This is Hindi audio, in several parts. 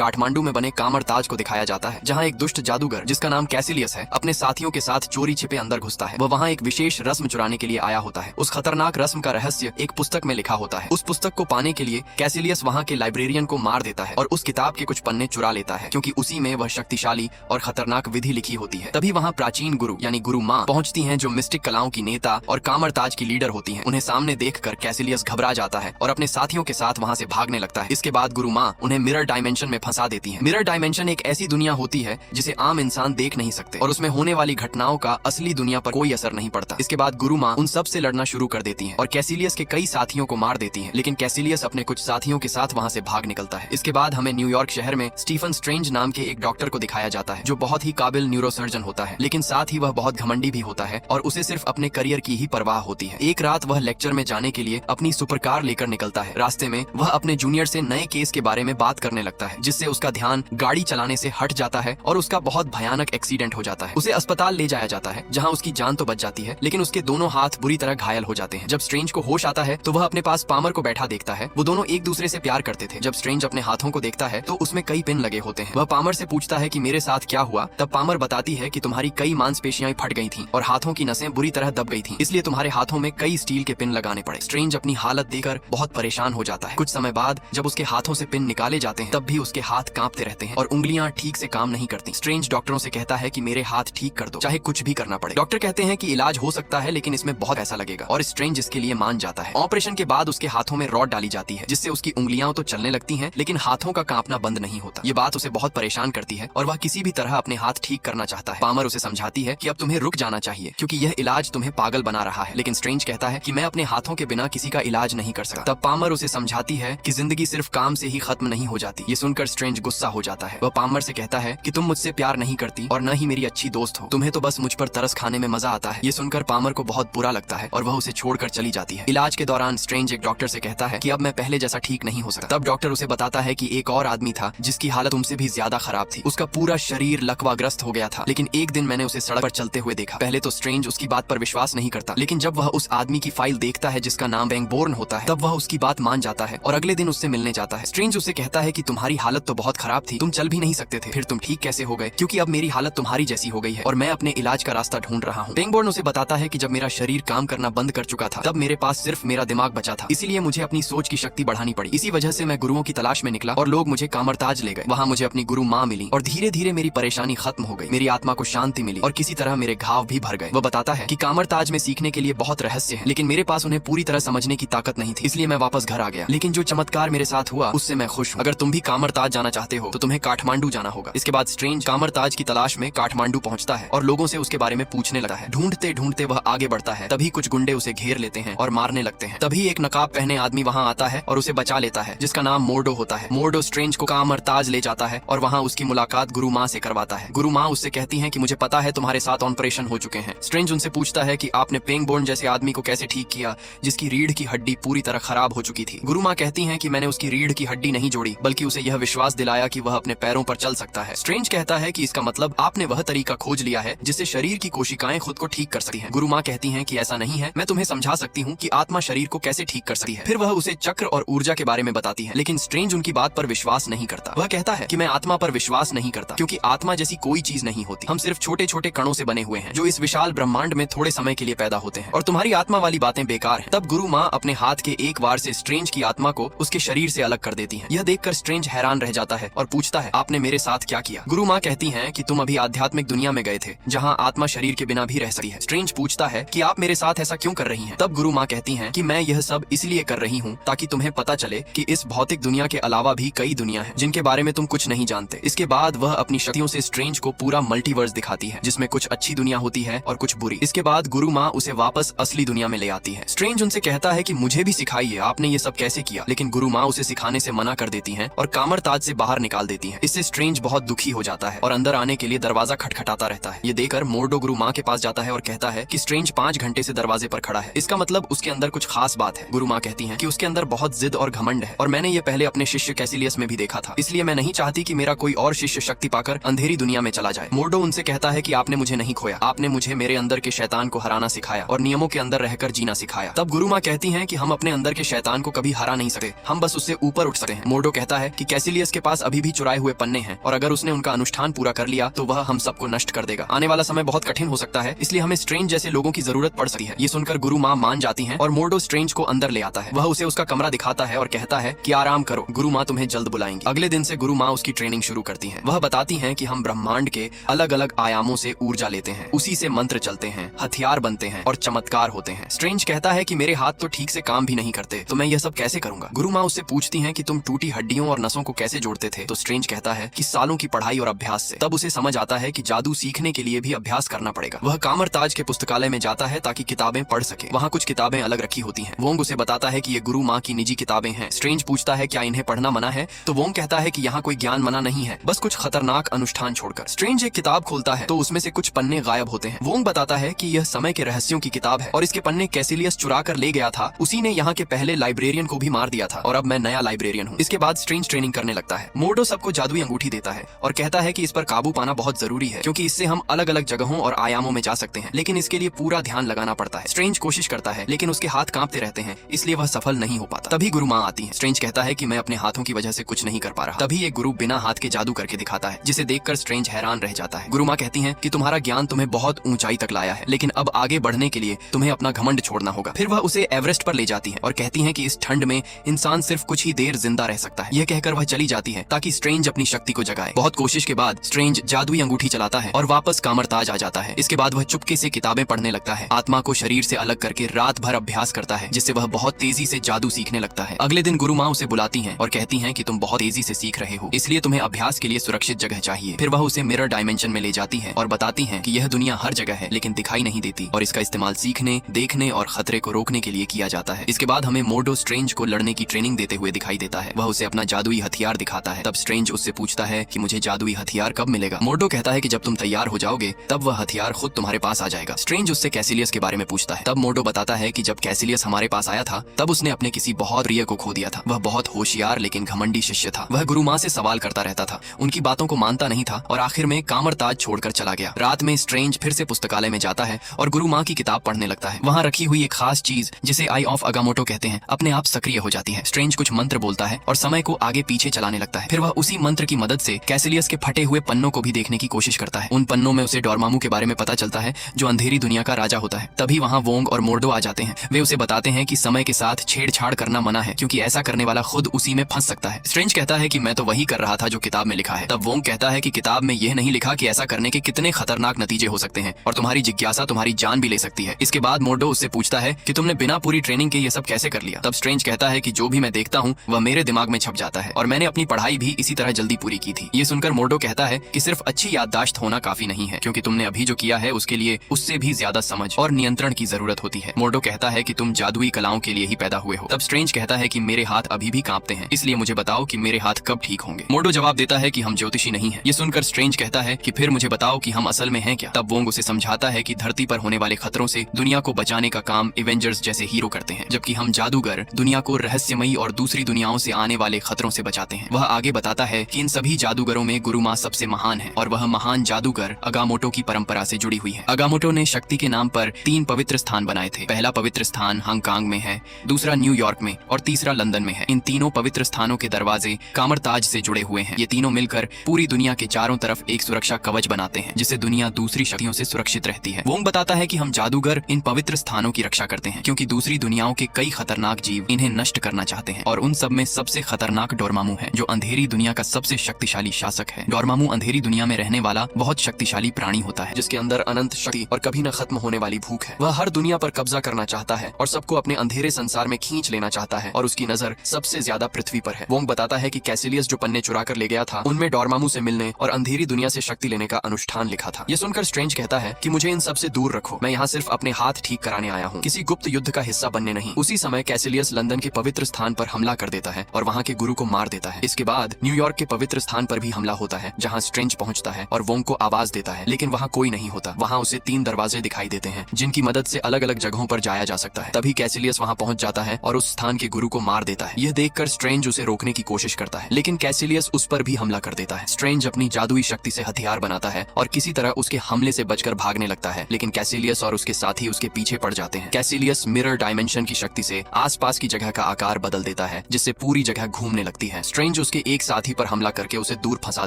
काठमांडू में बने कामर ताज को दिखाया जाता है, जहाँ एक दुष्ट जादूगर जिसका नाम कैसिलियस है अपने साथियों के साथ चोरी छिपे अंदर घुसता है। वह वहाँ एक विशेष रस्म चुराने के लिए आया होता है। उस खतरनाक रस्म का रहस्य एक पुस्तक में लिखा होता है। उस पुस्तक को पाने के लिए कैसिलियस वहाँ के लाइब्रेरियन को मार देता है और उस किताब के कुछ पन्ने चुरा लेता है, क्योंकि उसी में वह शक्तिशाली और खतरनाक विधि लिखी होती है। तभी वहाँ प्राचीन गुरु यानी गुरु माँ पहुँचती है, जो मिस्टिक कलाओं की नेता और कामर ताज की लीडर होती है। उन्हें सामने देखकर कैसिलियस घबरा जाता है और अपने साथियों के साथ वहाँ से भागने लगता है। इसके बाद गुरु माँ उन्हें मिरर डायमेंशन में फंसा देती है। मिरर डायमेंशन एक ऐसी दुनिया होती है जिसे आम इंसान देख नहीं सकते और उसमें होने वाली घटनाओं का असली दुनिया पर कोई असर नहीं पड़ता। इसके बाद गुरु माँ उन सब से लड़ना शुरू कर देती है और कैसिलियस के कई साथियों को मार देती है, लेकिन कैसिलियस अपने कुछ साथियों के साथ वहाँ से भाग निकलता है। इसके बाद हमें न्यूयॉर्क शहर में स्टीफन स्ट्रेंज नाम के एक डॉक्टर को दिखाया जाता है, जो बहुत ही काबिल न्यूरोसर्जन होता है, लेकिन साथ ही वह बहुत घमंडी भी होता है और उसे सिर्फ अपने करियर की ही परवाह होती है। एक रात वह लेक्चर में जाने के लिए अपनी सुपर कार लेकर निकलता है। रास्ते में वह अपने जूनियर से नए केस के बारे में बात करने लगता है, जिससे उसका ध्यान गाड़ी चलाने से हट जाता है और उसका बहुत भयानक एक्सीडेंट हो जाता है। उसे अस्पताल ले जाया जाता है, जहां उसकी जान तो बच जाती है, लेकिन उसके दोनों हाथ बुरी तरह घायल हो जाते हैं। जब स्ट्रेंज को होश आता है तो वह अपने पास पामर को बैठा देखता है। वो दोनों एक दूसरे से प्यार करते थे। जब स्ट्रेंज अपने हाथों को देखता है तो उसमें कई पिन लगे होते हैं। वह पामर से पूछता है कि मेरे साथ क्या हुआ। तब पामर बताती है कि तुम्हारी कई मांसपेशियां फट गई थीं और हाथों की नसें बुरी तरह दब गई थीं, इसलिए तुम्हारे हाथों में कई स्टील के पिन लगाने पड़े। स्ट्रेंज अपनी हालत देखकर बहुत परेशान हो जाता है। कुछ समय बाद जब उसके हाथों से पिन निकाले जाते हैं तब भी उसके हाथ कांपते रहते हैं और उंगलियां ठीक से काम नहीं करती। स्ट्रेंज डॉक्टरों से कहता है कि मेरे हाथ ठीक कर दो, चाहे कुछ भी करना पड़े। डॉक्टर कहते हैं कि इलाज हो सकता है, लेकिन इसमें बहुत पैसा लगेगा, और स्ट्रेंज इसके लिए मान जाता है। ऑपरेशन के बाद उसके हाथों में रॉड डाली जाती है, जिससे उसकी उंगलियां तो चलने लगती हैं, लेकिन हाथों का कांपना बंद नहीं होता। ये बात उसे बहुत परेशान करती है और वह किसी भी तरह अपने हाथ ठीक करना चाहता है। पामर उसे समझाती है कि अब तुम्हें रुक जाना चाहिए, क्योंकि यह इलाज तुम्हें पागल बना रहा है, लेकिन स्ट्रेंज कहता है कि मैं अपने हाथों के बिना किसी का इलाज नहीं कर सकता। तब पामर उसे समझाती है कि जिंदगी सिर्फ काम से ही खत्म नहीं हो जाती। ये सुनकर स्ट्रेंज गुस्सा हो जाता है। वह पामर से कहता है कि तुम मुझसे प्यार नहीं करती और न ही मेरी अच्छी दोस्त हो, तुम्हें तो बस मुझ पर तरस खाने में मजा आता है। ये सुनकर पामर को बहुत बुरा लगता है और वह उसे छोड़कर चली जाती है। इलाज के दौरान स्ट्रेंज एक डॉक्टर से कहता है कि अब मैं पहले जैसा ठीक नहीं हो सकता। तब डॉक्टर उसे बताता है कि एक और आदमी था जिसकी हालत उनसे भी ज्यादा खराब थी। उसका पूरा शरीर लकवाग्रस्त हो गया था, लेकिन एक दिन मैंने उसे सड़क पर चलते हुए देखा। पहले तो स्ट्रेंज उसकी बात पर विश्वास नहीं करता, लेकिन जब वह उस आदमी की फाइल देखता है जिसका नाम पेंगबोर्न होता है, तब वह उसकी बात मान जाता है और अगले दिन उससे मिलने जाता है। स्ट्रेंज उसे कहता है कि तुम्हारी हालत तो बहुत खराब थी, तुम चल भी नहीं सकते थे, फिर तुम ठीक कैसे हो गए? क्योंकि अब मेरी हालत तुम्हारी जैसी हो गई है और मैं अपने इलाज का रास्ता ढूंढ रहा हूँ। पेंगबोर्न उसे बताता है कि जब मेरा शरीर काम करना बंद कर चुका था तब मेरे पास सिर्फ मेरा दिमाग बचा था, इसीलिए मुझे अपनी सोच की शक्ति बढ़ानी पड़ी। इसी वजह से मैं गुरुओं की तलाश में निकला और लोग मुझे कामरताज ले गए। वहाँ मुझे अपनी गुरु माँ मिली और धीरे धीरे मेरी परेशानी खत्म हो गई। मेरी आत्मा को शांति मिली और किसी तरह मेरे घाव भी भर गए। वह बताता है कि कामरताज में सीखने के लिए बहुत रहस्य है, लेकिन मेरे पास उन्हें पूरी तरह समझने की ताकत नहीं थी, इसलिए मैं वापस घर आ गया। लेकिन जो चमत्कार मेरे साथ हुआ उससे मैं खुश हूँ। अगर तुम भी कामरताज जाना चाहते हो तो तुम्हें काठमांडू जाना होगा। इसके बाद स्ट्रेंज कामरताज की तलाश में काठमांडू पहुंचता है और लोगों से उसके बारे में पूछने लगा है। ढूंढते ढूंढते वह आगे बढ़ता है, तभी कुछ गुंडे उसे घेर लेते हैं और मारने लगते हैं। तभी एक नकाब पहने आदमी वहाँ आता है और उसे बचा लेता है, जिसका नाम मोर्डो होता है। मोर्डो स्ट्रेंज को कामरताज ले जाता है और वहाँ उसकी मुलाकात गुरु माँ से करवाता है। गुरु माँ उससे कहती है कि मुझे पता है तुम्हारे साथ ऑपरेशन हो चुके हैं। स्ट्रेंज उनसे पूछता है कि आपने पेंगबोर्न जैसे आदमी को कैसे ठीक किया जिसकी रीढ़ की हड्डी पूरी तरह खराब हो चुकी थी। गुरु माँ कहती हैं कि मैंने उसकी रीढ़ की हड्डी नहीं जोड़ी, बल्कि उसे यह विश्वास दिलाया कि वह अपने पैरों पर चल सकता है। स्ट्रेंज कहता है कि इसका मतलब आपने वह तरीका खोज लिया है जिससे शरीर की कोशिकाएं खुद को ठीक कर सकती हैं। गुरु माँ कहती हैं कि ऐसा नहीं है, मैं तुम्हें समझा सकती हूँ कि आत्मा शरीर को कैसे ठीक कर सकती है। फिर वह उसे चक्र और ऊर्जा के बारे में बताती है, लेकिन स्ट्रेंज उनकी बात पर विश्वास नहीं करता। वह कहता है कि मैं आत्मा पर विश्वास नहीं करता, क्योंकि आत्मा जैसी कोई चीज नहीं होती। हम सिर्फ छोटे छोटे कणों से बने हुए हैं जो इस विशाल ब्रह्मांड में थोड़े समय के लिए पैदा होते हैं, और तुम्हारी आत्मा वाली बातें बेकार हैं। तब गुरु माँ अपने हाथ के एक वार से स्ट्रेंज की आत्मा को उसके शरीर से अलग कर देती है। यह देखकर स्ट्रेंज हैरान रह जाता है और पूछता है, आपने मेरे साथ क्या किया? गुरु माँ कहती हैं कि तुम अभी आध्यात्मिक दुनिया में गए थे, जहाँ आत्मा शरीर के बिना भी रह सकती है। स्ट्रेंज पूछता है कि आप मेरे साथ ऐसा क्यों कर रही हैं? तब गुरु माँ कहती हैं कि मैं यह सब इसलिए कर रही हूँ ताकि तुम्हें पता चले कि इस भौतिक दुनिया के अलावा भी कई दुनिया है जिनके बारे में तुम कुछ नहीं जानते। इसके बाद वह अपनी शक्तियों से स्ट्रेंज को पूरा मल्टीवर्स दिखाती है, जिसमें कुछ अच्छी दुनिया होती है और कुछ बुरी। इसके बाद गुरु माँ उसे वापस असली दुनिया में ले आती है। स्ट्रेंज उनसे कहता है कि मुझे भी सिखाइए, आपने ये सब कैसे किया? लेकिन गुरु माँ उसे सिखाने से मना कर देती हैं और कामरताज से बाहर निकाल देती हैं। इससे स्ट्रेंज बहुत दुखी हो जाता है और अंदर आने के लिए दरवाजा खटखटाता रहता है। ये देखकर मोर्डो गुरु माँ के पास जाता है और कहता है कि स्ट्रेंज 5 घंटे से दरवाजे पर खड़ा है, इसका मतलब उसके अंदर कुछ खास बात है। गुरु माँ कहती हैं कि उसके अंदर बहुत जिद और घमंड है और मैंने ये पहले अपने शिष्य कैसिलियस में भी देखा था, इसलिए मैं नहीं चाहती कि मेरा कोई और शिष्य शक्ति पाकर अंधेरी दुनिया में चला जाए। मोर्डो उनसे कहता है कि आपने मुझे नहीं खोया, आपने मुझे मेरे अंदर के शैतान को हराना सिखाया और नियमों के अंदर रहकर जीना सिखाया। तब गुरु माँ कहती हैं कि हम अपने अंदर के शैतान को कभी हरा नहीं सकते, हम बस उससे ऊपर उठ सकते हैं। मोर्डो कहता है कि कैसिलियस उसके पास अभी भी चुराए हुए पन्ने हैं और अगर उसने उनका अनुष्ठान पूरा कर लिया तो वह हम सबको नष्ट कर देगा। आने वाला समय बहुत कठिन हो सकता है, इसलिए हमें स्ट्रेंज जैसे लोगों की जरूरत पड़ सकती है। ये सुनकर गुरु माँ मान जाती हैं और मोर्डो स्ट्रेंज को अंदर ले आता है। वह उसे उसका कमरा दिखाता है और कहता है कि आराम करो, गुरु माँ तुम्हें जल्द बुलाएंगी। अगले दिन से गुरु माँ उसकी ट्रेनिंग शुरू करती हैं। वह बताती हैं कि हम ब्रह्मांड के अलग अलग आयामों से ऊर्जा लेते हैं, उसी से मंत्र चलते हैं, हथियार बनते हैं और चमत्कार होते हैं। स्ट्रेंज कहता है कि मेरे हाथ तो ठीक से काम भी नहीं करते, तो मैं यह सब कैसे करूंगा। गुरु माँ उससे पूछती हैं कि तुम टूटी हड्डियों और नसों को कैसे जोड़ते थे, तो स्ट्रेंज कहता है कि सालों की पढ़ाई और अभ्यास से। तब उसे समझ आता है कि जादू सीखने के लिए भी अभ्यास करना पड़ेगा। वह कामरताज के पुस्तकालय में जाता है ताकि किताबें पढ़ सके। वहाँ कुछ किताबें अलग रखी होती हैं। वोंग उसे बताता है कि ये गुरु माँ की निजी किताबें हैं। स्ट्रेंज पूछता है क्या इन्हें पढ़ना मना है, तो वोंग कहता है कि यहाँ कोई ज्ञान मना नहीं है, बस कुछ खतरनाक अनुष्ठान छोड़कर। स्ट्रेंज एक किताब खोलता है तो उसमें से कुछ पन्ने गायब होते हैं। वोंग बताता है कि यह समय के रहस्यों की किताब है और इसके पन्ने कैसिलियस चुरा कर ले गया था। उसी ने यहाँ के पहले लाइब्रेरियन को भी मार दिया था और अब मैं नया लाइब्रेरियन हूँ। इसके बाद स्ट्रेंज ट्रेनिंग करने लगता है। मोर्डो सबको जादुई अंगूठी देता है और कहता है कि इस पर काबू पाना बहुत जरूरी है, क्योंकि इससे हम अलग अलग जगहों और आयामों में जा सकते हैं, लेकिन इसके लिए पूरा ध्यान लगाना पड़ता है। स्ट्रेंज कोशिश करता है लेकिन उसके हाथ कांपते रहते हैं, इसलिए वह सफल नहीं हो पाता। तभी गुरु माँ आती है। स्ट्रेंज कहता है कि मैं अपने हाथों की वजह से कुछ नहीं कर पा रहा। तभी एक गुरु बिना हाथ के जादू करके दिखाता है, जिसे देखकर स्ट्रेंज हैरान रह जाता है। गुरु माँ कहती है कि तुम्हारा ज्ञान तुम्हें बहुत ऊंचाई तक लाया है, लेकिन अब आगे बढ़ने के लिए तुम्हें अपना घमंड छोड़ना होगा। फिर वह उसे एवरेस्ट पर ले जाती है और कहती है कि इस ठंड में इंसान सिर्फ कुछ ही देर जिंदा रह सकता है। यह कहकर वह चली जाती है ताकि स्ट्रेंज अपनी शक्ति को जगाए। बहुत कोशिश के बाद स्ट्रेंज जादुई अंगूठी चलाता है और वापस कामरताज आ जाता है। इसके बाद वह चुपके से किताबें पढ़ने लगता है, आत्मा को शरीर से अलग करके रात भर अभ्यास करता है, जिससे वह बहुत तेजी से जादू सीखने लगता है। अगले दिन गुरु माँ उसे बुलाती हैं और कहती हैं कि तुम बहुत तेजी से सीख रहे हो, इसलिए तुम्हें अभ्यास के लिए सुरक्षित जगह चाहिए। फिर वह उसे मिरर डायमेंशन में ले जाती है और बताती हैं कि यह दुनिया हर जगह है लेकिन दिखाई नहीं देती और इसका इस्तेमाल सीखने, देखने और खतरे को रोकने के लिए किया जाता है। इसके बाद हमें मोर्डो स्ट्रेंज को लड़ने की ट्रेनिंग देते हुए दिखाई देता है। वह उसे अपना जादुई हथियार दिखाता है। तब स्ट्रेंज उससे पूछता है कि मुझे जादुई हथियार कब मिलेगा। मोर्डो कहता है कि जब तुम तैयार हो जाओगे तब वह हथियार खुद तुम्हारे पास आ जाएगा। स्ट्रेंज उससे कैसिलियस के बारे में पूछता है। तब मोर्डो बताता है कि जब कैसिलियस हमारे पास आया था तब उसने अपने किसी बहुत प्रिय को खो दिया था। वह बहुत होशियार लेकिन घमंडी शिष्य था। वह गुरु माँ से सवाल करता रहता था, उनकी बातों को मानता नहीं था और आखिर में कामरताज छोड़कर चला गया। रात में स्ट्रेंज फिर से पुस्तकालय में जाता है और गुरु माँ की किताब पढ़ने लगता है। वहाँ रखी हुई एक खास चीज जिसे आई ऑफ अगामोटो कहते हैं अपने आप सक्रिय हो जाती है। स्ट्रेंज कुछ मंत्र बोलता है और समय को आगे पीछे चलाने लगता है। फिर वह उसी मंत्र की मदद से कैसिलियस के फटे हुए पन्नों को भी देखने की कोशिश करता है। उन पन्नों में उसे डोरमामू के बारे में पता चलता है जो अंधेरी दुनिया का राजा होता है। तभी वहाँ वोंग और मोर्डो आ जाते हैं। वे उसे बताते हैं कि समय के साथ छेड़छाड़ करना मना है, क्योंकि ऐसा करने वाला खुद उसी में फंस सकता है। स्ट्रेंज कहता है कि मैं तो वही कर रहा था जो किताब में लिखा है। तब वोंग कहता है कि किताब में यह नहीं लिखा कि ऐसा करने के कितने खतरनाक नतीजे हो सकते हैं और तुम्हारी जिज्ञासा तुम्हारी जान भी ले सकती है। इसके बाद मोर्डो उससे पूछता है कि तुमने बिना पूरी ट्रेनिंग के ये सब कैसे कर लिया। तब स्ट्रेंज कहता है कि जो भी मैं देखता हूँ वह मेरे दिमाग में छप जाता है और मैंने अपनी पढ़ाई भी इसी तरह जल्दी पूरी की थी। ये सुनकर मोर्डो कहता है कि सिर्फ अच्छी याददाश्त होना काफी नहीं है, क्योंकि तुमने अभी जो किया है उसके लिए उससे भी ज्यादा समझ और नियंत्रण की जरूरत होती है। मोर्डो कहता है कि तुम जादुई कलाओं के लिए ही पैदा हुए हो। तब स्ट्रेंज कहता है कि मेरे हाथ अभी भी कांपते हैं, इसलिए मुझे बताओ कि मेरे हाथ कब ठीक होंगे। मोर्डो जवाब देता है कि हम ज्योतिषी नहीं है। ये सुनकर स्ट्रेंज कहता है कि फिर मुझे बताओ कि हम असल में हैं क्या। तब वोंग उसे समझाता है कि धरती पर होने वाले खतरों से दुनिया को बचाने का काम एवेंजर्स जैसे हीरो करते हैं, जबकि हम जादूगर दुनिया को रहस्यमयी और दूसरी दुनियाओं से आने वाले खतरों से बचाते हैं। वह आगे बताता है कि इन सभी जादूगरों में गुरु माँ सबसे महान है और वह महान जादूगर अगामोटो की परंपरा से जुड़ी हुई है। अगामोटो ने शक्ति के नाम पर 3 पवित्र स्थान बनाए थे। पहला पवित्र स्थान हांगकांग में है, दूसरा न्यूयॉर्क में और तीसरा लंदन में है। इन तीनों पवित्र स्थानों के दरवाजे कामरताज से जुड़े हुए हैं। ये तीनों मिलकर पूरी दुनिया के चारों तरफ एक सुरक्षा कवच बनाते हैं, जिससे दुनिया दूसरी शक्तियों से सुरक्षित रहती है। वोंग बताता है कि हम जादूगर इन पवित्र स्थानों की रक्षा करते हैं, क्योंकि दूसरी दुनियाओं के कई खतरनाक जीव इन्हें नष्ट करना चाहते हैं और उन सब में सबसे खतरनाक डोरमामू है, जो अंधेरी दुनिया का सबसे शक्तिशाली शासक है। डोरमामू अंधेरी दुनिया में रहने वाला बहुत शक्तिशाली प्राणी होता है, जिसके अंदर अनंत शक्ति और कभी न खत्म होने वाली भूख है। वह हर दुनिया पर कब्जा करना चाहता है और सबको अपने अंधेरे संसार में खींच लेना चाहता है और उसकी नजर सबसे ज्यादा पृथ्वी पर है। वोंग बताता है कि कैसिलियस जो पन्ने चुरा कर ले गया था उनमें डोरमामू से मिलने और अंधेरी दुनिया से शक्ति लेने का अनुष्ठान लिखा था। ये सुनकर स्ट्रेंज कहता है कि मुझे इन सब से दूर रखो, मैं यहाँ सिर्फ अपने हाथ ठीक कराने आया हूँ, किसी गुप्त युद्ध का हिस्सा बनने नहीं। उसी समय कैसिलियस लंदन के पवित्र स्थान पर हमला कर देता है और वहाँ के गुरु को मार देता है। इसके बाद न्यूयॉर्क के पवित्र स्थान पर भी हमला होता है, जहाँ स्ट्रेंज पहुँचता है और वोंग को आवाज देता है, लेकिन वहाँ कोई नहीं होता। वहाँ उसे 3 दरवाजे दिखाई देते हैं जिनकी मदद से अलग अलग जगहों पर जाया जा सकता है। तभी कैसिलियस वहाँ पहुँच जाता है और उस स्थान के गुरु को मार देता है। यह देखकर स्ट्रेंज उसे रोकने की कोशिश करता है, लेकिन कैसिलियस उस पर भी हमला कर देता है। स्ट्रेंज अपनी जादुई शक्ति से हथियार बनाता है और किसी तरह उसके हमले से बचकर भागने लगता है, लेकिन कैसिलियस और उसके साथी उसके पीछे पड़ जाते हैं। कैसिलियस मिरर डायमेंशन की शक्ति से आसपास की जगह का आकार बदल देता है, जिससे पूरी जगह घूमने लगती है। स्ट्रेंज स्ट्रेंज उसके एक साथी पर हमला करके उसे दूर फंसा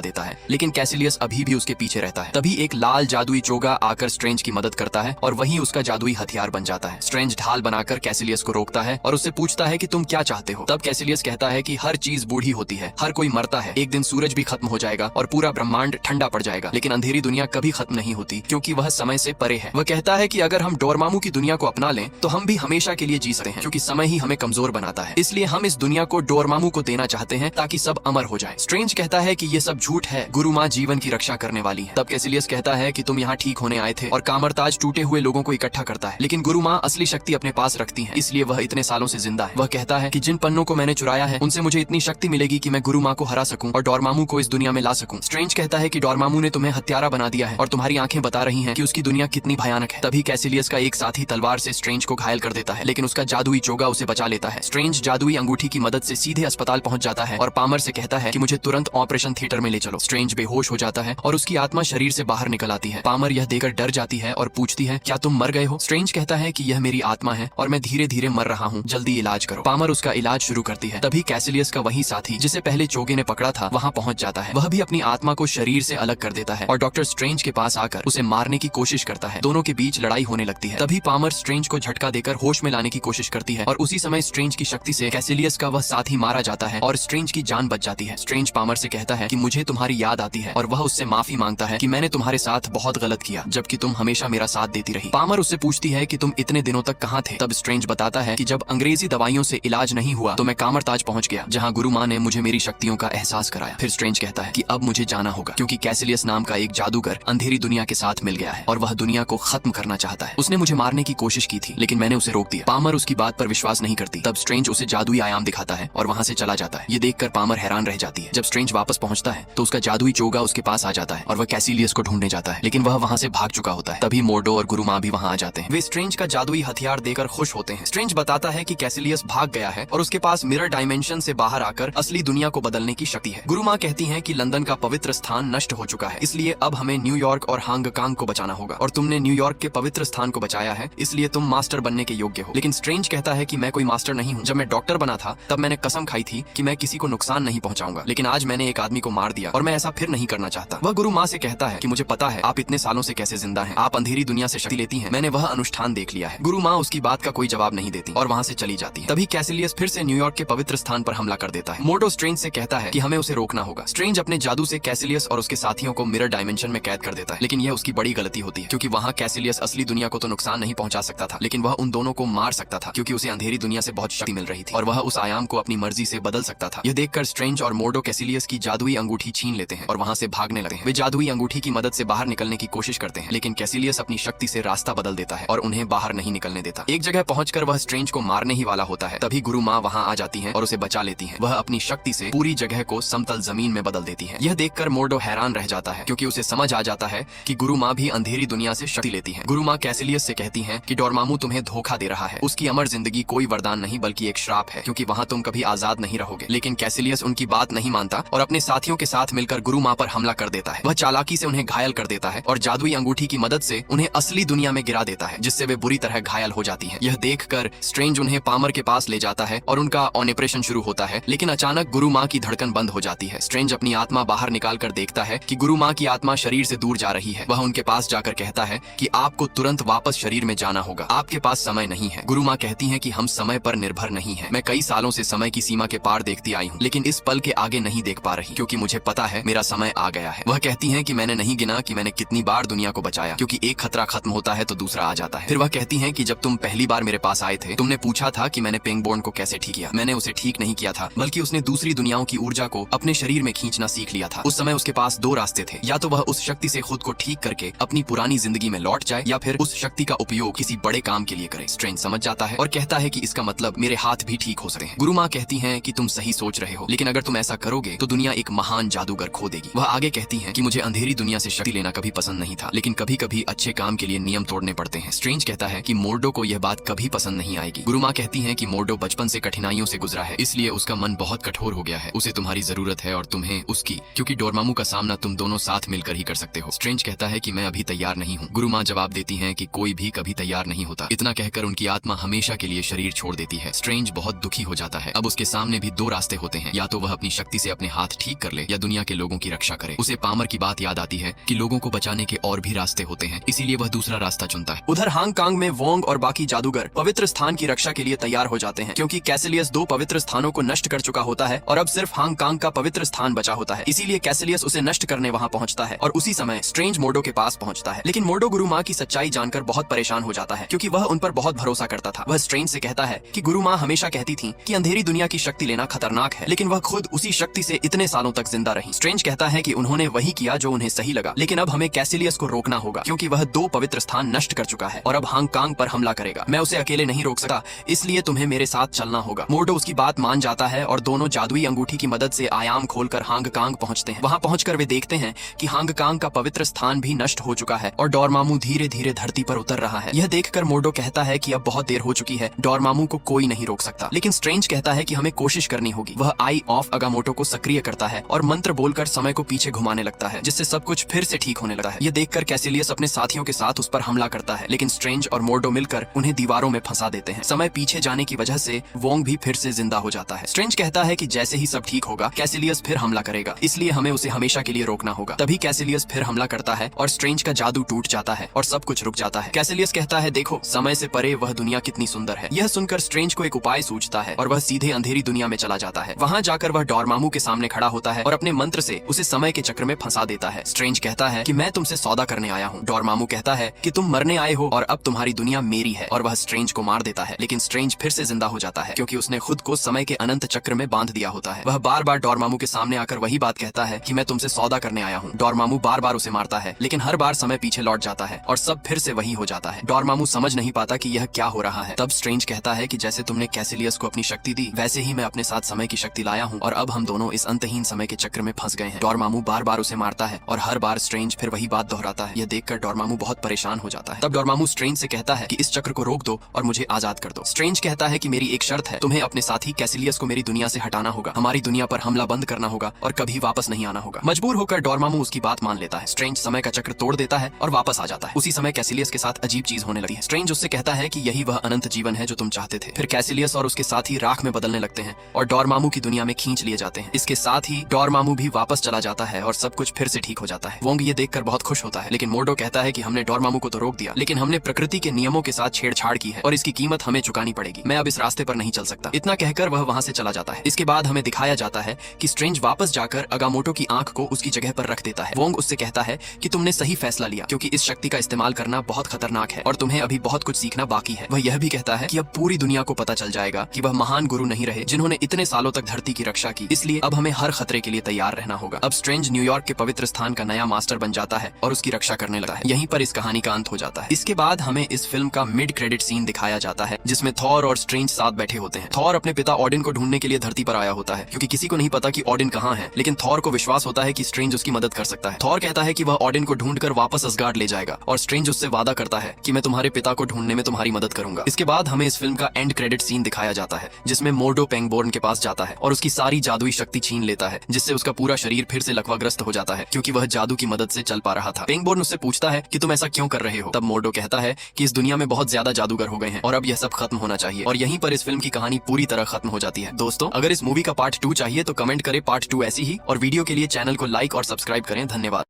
देता है, लेकिन कैसिलियस अभी भी उसके पीछे रहता है। तभी एक लाल जादुई चोगा आकर स्ट्रेंज की मदद करता है और वही उसका जादुई हथियार बन जाता है। स्ट्रेंज ढाल बनाकर कैसिलियस को रोकता है और उससे पूछता है कि तुम क्या चाहते हो। तब कैसिलियस कहता है कि हर चीज बूढ़ी होती है, हर कोई मरता है, एक दिन सूरज भी खत्म हो जाएगा और पूरा ब्रह्मांड ठंडा पड़ जाएगा, लेकिन अंधेरी दुनिया कभी खत्म नहीं होती क्योंकि वह समय से परे है। वह कहता है कि अगर हम डोरमामू की दुनिया को अपना लें तो हम भी हमेशा के लिए जी सकते हैं, क्योंकि समय ही हमें कमजोर बनाता है। इसलिए हम इस दुनिया को डोरमामू को देना चाहते हैं ताकि सब अमर हो जाए। स्ट्रेंज कहता है कि ये सब झूठ है, गुरु माँ जीवन की रक्षा करने वाली है। तब कैसिलियस कहता है कि तुम यहाँ ठीक होने आए थे और कामरताज टूटे हुए लोगों को इकट्ठा करता है, लेकिन गुरु माँ असली शक्ति अपने पास रखती है, इसलिए वह इतने सालों से जिंदा है। वह कहता है कि जिन पन्नों को मैंने चुराया है उनसे मुझे इतनी शक्ति मिलेगी कि मैं गुरु माँ को हरा सकूं और डोरमामू को इस दुनिया में ला सकूं। स्ट्रेंज कहता है कि डोरमामू ने तुम्हें हत्यारा बना दिया है और तुम्हारी आंखें बता रही हैं कि उसकी दुनिया कितनी भयानक है। तभी कैसिलियस का एक साथी तलवार से स्ट्रेंज को घायल कर देता है, लेकिन उसका जादुई चोगा उसे बचा लेता है। स्ट्रेंज जादुई अंगूठी की मदद से सीधे अस्पताल पहुंच जाता है और पामर से कहता है कि मुझे तुरंत ऑपरेशन थिएटर में ले चलो। स्ट्रेंज बेहोश हो जाता है और उसकी आत्मा शरीर से बाहर निकल आती है। पामर यह देखकर डर जाती है और पूछती है, क्या तुम मर गए हो? स्ट्रेंज कहता है कि यह मेरी आत्मा है और मैं धीरे धीरे मर रहा हूँ, जल्दी इलाज करो। पामर उसका इलाज शुरू करती है। तभी कैसिलियस का वही साथी जिसे पहले चोगे ने पकड़ा था वहाँ पहुंच जाता है। वह भी अपनी आत्मा को शरीर से अलग कर देता है और डॉक्टर स्ट्रेंज के पास आकर उसे मारने की कोशिश करता है। दोनों के बीच लड़ाई होने लगती है। तभी पामर स्ट्रेंज को झटका देकर होश में लाने की कोशिश करती है और उसी समय स्ट्रेंज की शक्ति से कैसिलियस का वह साथी मारा जाता है और स्ट्रेंज की जान बच जाती है। स्ट्रेंज पामर से कहता है कि मुझे तुम्हारी याद आती है और वह उससे माफी मांगता है कि मैंने तुम्हारे साथ बहुत गलत किया, जबकि तुम हमेशा मेरा साथ देती रही। पामर उससे पूछती है कि तुम इतने दिनों तक कहाँ थे? तब स्ट्रेंज बताता है कि जब अंग्रेजी दवाइयों से इलाज नहीं हुआ तो मैं कामरताज पहुंच गया, जहाँ गुरु माँ ने मुझे मेरी शक्तियों का एहसास कराया। फिर स्ट्रेंज कहता है कि अब मुझे जाना होगा क्योंकि कैसिलियस नाम का एक जादूगर अंधेरी दुनिया के साथ मिल गया है और वह दुनिया को खत्म करना चाहता है। उसने मुझे मारने की कोशिश की थी, लेकिन मैंने उसे रोक दिया। पामर उसकी बात पर विश्वास नहीं करती। तब स्ट्रेंज उसे जादुई आयाम दिखाता है और वहाँ से चला जाता है। ये देखकर पामर हैरान रह जाती है। जब स्ट्रेंज वापस पहुंचता है तो उसका जादुई चोगा उसके पास आ जाता है और वह कैसिलियस को ढूंढने जाता है, लेकिन वह वहाँ से भाग चुका होता है। तभी मोर्डो और गुरु माँ भी वहाँ आ जाते हैं। वे स्ट्रेंज का जादुई हथियार देकर खुश होते हैं। स्ट्रेंज बताता है कि कैसिलियस भाग गया है और उसके पास मिरर डायमेंशन से बाहर आकर असली दुनिया को बदलने की शक्ति है। गुरु माँ कहती है कि लंदन का पवित्र स्थान नष्ट हो चुका है, इसलिए अब हमें न्यूयॉर्क और हांगकांग को बचाना होगा और तुमने न्यूयॉर्क के पवित्र स्थान को बचाया है, इसलिए तुम मास्टर बनने के योग्य हो। लेकिन स्ट्रेंज कहता है कि मैं कोई मास्टर नहीं हूँ। जब मैं डॉक्टर बना था तब मैंने कसम खाई थी कि मैं किसी को नुकसान नहीं पहुंचाऊंगा, लेकिन आज मैंने एक आदमी को मार दिया और मैं ऐसा फिर नहीं करना चाहता। वह गुरु माँ से कहता है कि मुझे पता है आप इतने सालों से कैसे जिंदा हैं, आप अंधेरी दुनिया से शक्ति लेती हैं, मैंने वह अनुष्ठान देख लिया है। गुरु माँ उसकी बात का कोई जवाब नहीं देती और वहाँ से चली जाती है। तभी कैसिलियस फिर से न्यूयॉर्क के पवित्र स्थान पर हमला कर देता है। मोर्डो स्ट्रेंज से कहता है कि हमें उसे रोकना होगा। स्ट्रेंज अपने जादू से कैसिलियस और उसके साथियों को मिरर डायमेंशन में कैद कर देता है, लेकिन यह उसकी बड़ी गलती होती है क्योंकि वहाँ कैसिलियस असली दुनिया को तो नुकसान नहीं पहुंचा सकता था, लेकिन वह उन दोनों को मार सकता था क्योंकि उसे अंधेरी दुनिया से बहुत शक्ति मिल रही थी और वह उस आयाम को अपनी मर्जी से बदल सकता था। यह देखकर स्ट्रेंज और मोर्डो कैसिलियस की जादुई अंगूठी छीन लेते हैं और वहाँ से भागने लगते हैं। वे जादुई अंगूठी की मदद से बाहर निकलने की कोशिश करते हैं, लेकिन कैसिलियस अपनी शक्ति से रास्ता बदल देता है और उन्हें बाहर नहीं निकलने देता। एक जगह पहुंचकर वह स्ट्रेंज को मारने ही वाला होता है। तभी गुरु माँ वहाँ आ जाती है और उसे बचा लेती है। वह अपनी शक्ति से पूरी जगह को समतल जमीन में बदल देती है। यह देखकर मोर्डो हैरान रह जाता है क्योंकि उसे समझ आ जाता है कि गुरु माँ भी अंधेरी दुनिया से शक्ति लेती है। गुरु माँ कैसिलियस से कहती है कि डोरमामू तुम्हें धोखा दे रहा है, उसकी अमर जिंदगी कोई वरदान नहीं बल्कि एक श्राप है क्योंकि वहाँ तुम कभी आजाद नहीं रहोगे। लेकिन कैसिलियस उनकी बात नहीं मानता और अपने साथियों के साथ मिलकर गुरु माँ पर हमला कर देता है। वह चालाकी से उन्हें घायल कर देता है और जादुई अंगूठी की मदद से उन्हें असली दुनिया में गिरा देता है, जिससे वे बुरी तरह घायल हो जाती हैं। यह देखकर स्ट्रेंज उन्हें पामर के पास ले जाता है और उनका ऑपरेशन शुरू होता है, लेकिन अचानक गुरु माँ की धड़कन बंद हो जाती है। स्ट्रेंज अपनी आत्मा बाहर निकाल कर देखता है कि गुरु माँ की आत्मा शरीर से दूर जा रही है। वह उनके पास जाकर कहता है कि आपको तुरंत वापस शरीर में जाना होगा, आपके पास समय नहीं है। गुरु माँ कहती है कि हम समय पर निर्भर नहीं है। मैं कई सालों से समय की सीमा के पार देखती आई हूँ, लेकिन इस पल के आगे नहीं देख पा रही क्योंकि मुझे पता है मेरा समय आ गया है। वह कहती है कि मैंने नहीं गिना कि मैंने कितनी बार दुनिया को बचाया, क्योंकि एक खतरा खत्म होता है तो दूसरा आ जाता है। फिर वह कहती है कि जब तुम पहली बार मेरे पास आए थे तुमने पूछा था कि मैंने पेंगबोर्न को कैसे ठीक किया। मैंने उसे ठीक नहीं किया था, बल्कि उसने दूसरी दुनियाओं की ऊर्जा को अपने शरीर में खींचना सीख लिया था। उस समय उसके पास दो रास्ते थे, या तो वह उस शक्ति से खुद को ठीक करके अपनी पुरानी जिंदगी में लौट जाए या फिर उस शक्ति का उपयोग किसी बड़े काम के लिए करे। स्ट्रेंज समझ जाता है और कहता है कि इसका मतलब मेरे हाथ भी ठीक हो सकते हैं। गुरु माँ कहती हैं कि तुम सही सोच रहे हो, लेकिन अगर तुम ऐसा करोगे तो दुनिया एक महान जादूगर खो देगी। वह आगे कहती हैं कि मुझे अंधेरी दुनिया से शक्ति लेना कभी पसंद नहीं था, लेकिन कभी कभी अच्छे काम के लिए नियम तोड़ने पड़ते हैं। स्ट्रेंज कहता है कि मोर्डो को यह बात कभी पसंद नहीं आएगी। गुरु माँ कहती हैं कि मोर्डो बचपन से कठिनाइयों से गुजरा है, इसलिए उसका मन बहुत कठोर हो गया है। उसे तुम्हारी जरूरत है और तुम्हें उसकी, क्योंकि डोरमामू का सामना तुम दोनों साथ मिलकर ही कर सकते हो। स्ट्रेंज कहता है कि मैं अभी तैयार नहीं हूँ। गुरु माँ जवाब देती हैं कि कोई भी कभी तैयार नहीं होता। इतना कहकर उनकी आत्मा हमेशा के लिए शरीर छोड़ देती है। स्ट्रेंज बहुत दुखी हो जाता है। अब उसके सामने भी दो रास्ते होते हैं, या तो वह अपनी शक्ति से अपने हाथ ठीक कर ले या दुनिया के लोगों की रक्षा करे। उसे पामर की बात याद आती है कि लोगों को बचाने के और भी रास्ते होते हैं, इसीलिए वह दूसरा रास्ता चुनता है। उधर हांगकांग में वोंग और बाकी जादूगर पवित्र स्थान की रक्षा के लिए तैयार हो जाते हैं, क्योंकि कैसिलियस 2 पवित्र स्थानों को नष्ट कर चुका होता है और अब सिर्फ हांगकांग का पवित्र स्थान बचा होता है। इसीलिए कैसिलियस उसे नष्ट करने वहां पहुंचता है और उसी समय स्ट्रेंज मोर्डो के पास पहुंचता है। लेकिन मोर्डो गुरु माँ की सच्चाई जानकर बहुत परेशान हो जाता है, क्योंकि वह उन पर बहुत भरोसा करता था। वह स्ट्रेंज से कहता है कि गुरु माँ हमेशा कहती थी कि अंधेरी दुनिया की शक्ति लेना खतरनाक है, लेकिन वह खुद उसी शक्ति से इतने सालों तक जिंदा रही। स्ट्रेंज कहता है कि उन्होंने वही किया जो उन्हें सही लगा, लेकिन अब हमें कैसिलियस को रोकना होगा, क्योंकि वह 2 पवित्र स्थान नष्ट कर चुका है और अब हांगकांग पर हमला करेगा। मैं उसे अकेले नहीं रोक सकता, इसलिए तुम्हें मेरे साथ चलना होगा। मोर्डो उसकी बात मान जाता है और दोनों जादुई अंगूठी की मदद से आयाम खोलकर हांगकांग पहुंचते हैं। वहां पहुंचकर वे देखते हैं कि हांगकांग का पवित्र स्थान भी नष्ट हो चुका है और डोरमामू धीरे धीरे धरती पर उतर रहा है। यह देखकर मोर्डो कहता है कि अब बहुत देर हो चुकी है, डोरमामू को कोई नहीं रोक सकता। लेकिन स्ट्रेंज कहता है कि हमें कोशिश करनी होगी। वह आई ऑफ अगामोटो को सक्रिय करता है और मंत्र बोलकर समय को पीछे घुमाने लगता है, जिससे सब कुछ फिर से ठीक होने लगता है। यह देखकर कैसिलियस अपने साथियों के साथ उस पर हमला करता है, लेकिन स्ट्रेंज और मोर्डो मिलकर उन्हें दीवारों में फंसा देते हैं। समय पीछे जाने की वजह से वोंग भी फिर से जिंदा हो जाता है। स्ट्रेंज कहता है कि जैसे ही सब ठीक होगा कैसिलियस फिर हमला करेगा, इसलिए हमें उसे हमेशा के लिए रोकना होगा। तभी कैसिलियस फिर हमला करता है और स्ट्रेंज का जादू टूट जाता है और सब कुछ रुक जाता है। कैसिलियस कहता है, देखो समय से परे वह दुनिया कितनी सुंदर है। यह सुनकर स्ट्रेंज को एक उपाय सूझता है और वह सीधे अंधेरी दुनिया में चला जाता है। वहां जाकर वह डोरमामू के सामने खड़ा होता है और अपने मंत्र से उसे समय के चक्र में फंसा देता है। स्ट्रेंज कहता है कि मैं तुमसे सौदा करने आया हूँ। डोरमामू कहता है कि तुम मरने आए हो और अब तुम्हारी दुनिया मेरी है, और वह स्ट्रेंज को मार देता है। लेकिन स्ट्रेंज फिर से जिंदा हो जाता है, क्योंकि उसने खुद को समय के अनंत चक्र में बांध दिया होता है। वह बार बार डोरमामू के सामने आकर वही बात कहता है कि मैं तुमसे सौदा करने आया हूँ। डोरमामू बार बार उसे मारता है, लेकिन हर बार समय पीछे लौट जाता है और सब फिर से वही हो जाता है। डोरमामू समझ नहीं पाता कि यह क्या हो रहा है। तब स्ट्रेंज कहता है कि जैसे तुमने कैसिलियस को अपनी शक्ति दी, वैसे ही मैं अपने साथ समय की शक्ति लाया हूँ और अब हम दोनों इस अंतहीन समय के चक्र में फंस गए हैं। डोरमामू बार बार उसे मारता है और हर बार स्ट्रेंज फिर वही बात दोहराता है। यह देखकर डोरमामू बहुत परेशान हो जाता है। तब डोरमामू स्ट्रेंज से कहता है कि इस चक्र को रोक दो और मुझे आजाद कर दो। स्ट्रेंज कहता है कि मेरी एक शर्त है, तुम्हें अपने साथी कैसिलियस को मेरी दुनिया से हटाना होगा, हमारी दुनिया पर हमला बंद करना होगा और कभी वापस नहीं आना होगा। मजबूर होकर डोरमामू उसकी बात मान लेता है। स्ट्रेंज समय का चक्र तोड़ देता है और वापस आ जाता है। उसी समय कैसिलियस के साथ अजीब चीज होने लगती है। स्ट्रेंज उससे कहता है कि यही वह अनंत जीवन है जो तुम चाहते थे। फिर कैसिलियस और उसके साथी राख में बदलने लगते हैं और डोरमामू की दुनिया में खींच लिए जाते हैं। इसके साथ ही डोरमामू भी वापस चला जाता है और सब कुछ फिर से ठीक हो जाता है। वोंग ये देखकर बहुत खुश होता है, लेकिन मोर्डो कहता है कि हमने डोरमामू को तो रोक दिया, लेकिन हमने प्रकृति के नियमों के साथ छेड़छाड़ की है और इसकी कीमत हमें चुकानी पड़ेगी। मैं अब इस रास्ते पर नहीं चल सकता। इतना कहकर वह वहां से चला जाता है। इसके बाद हमें दिखाया जाता है कि स्ट्रेंज वापस जाकर अगामोटो की आंख को उसकी जगह पर रख देता है। वोंग उससे कहता है कि तुमने सही फैसला लिया, क्योंकि इस शक्ति का इस्तेमाल करना बहुत खतरनाक है और तुम्हें अभी बहुत कुछ सीखना बाकी है। वह यह भी कहता है कि अब पूरी दुनिया को पता चल जाएगा कि वह महान गुरु नहीं रहे जिन्होंने इतने सालों तक धरती की रक्षा की, इसलिए अब हमें हर खतरे के लिए तैयार रहना होगा। अब स्ट्रेंज न्यूयॉर्क के पवित्र स्थान का नया मास्टर बन जाता है और उसकी रक्षा करने लगता है। यहीं पर इस कहानी का अंत हो जाता है। इसके बाद हमें इस फिल्म का मिड क्रेडिट सीन दिखाया जाता है, जिसमें थॉर और स्ट्रेंज साथ बैठे होते हैं। थॉर अपने पिता ओडिन को ढूंढने के लिए धरती पर आया होता है, क्योंकि किसी को नहीं पता कि ओडिन कहाँ है, लेकिन थॉर को विश्वास होता है कि स्ट्रेंज उसकी मदद कर सकता है। थॉर कहता है कि वह ओडिन को ढूंढकर वापस असगार्ड ले जाएगा और स्ट्रेंज उससे वादा करता है कि मैं तुम्हारे पिता को ढूंढने में तुम्हारी मदद करूंगा। इसके बाद हमें इस फिल्म का एंड क्रेडिट सीन दिखाया जाता है, जिसमें मोर्डो पेंगबोर्न के पास जाता है और उसकी सारी जादुई शक्ति छीन लेता है, जिससे उसका पूरा शरीर फिर से लकवाग्रस्त हो जाता है, क्योंकि वह जादू की मदद से चल पा रहा था। पेंगबोर्न उससे पूछता है कि तुम ऐसा क्यों कर रहे हो? तब मोर्डो कहता है कि इस दुनिया में बहुत ज्यादा जादूगर हो गए हैं और अब यह सब खत्म होना चाहिए, और यहीं पर इस फिल्म की कहानी पूरी तरह खत्म हो जाती है। दोस्तों, अगर इस मूवी का पार्ट 2 चाहिए तो कमेंट करें पार्ट 2 ऐसी ही, और वीडियो के लिए चैनल को लाइक और सब्सक्राइब करें। धन्यवाद।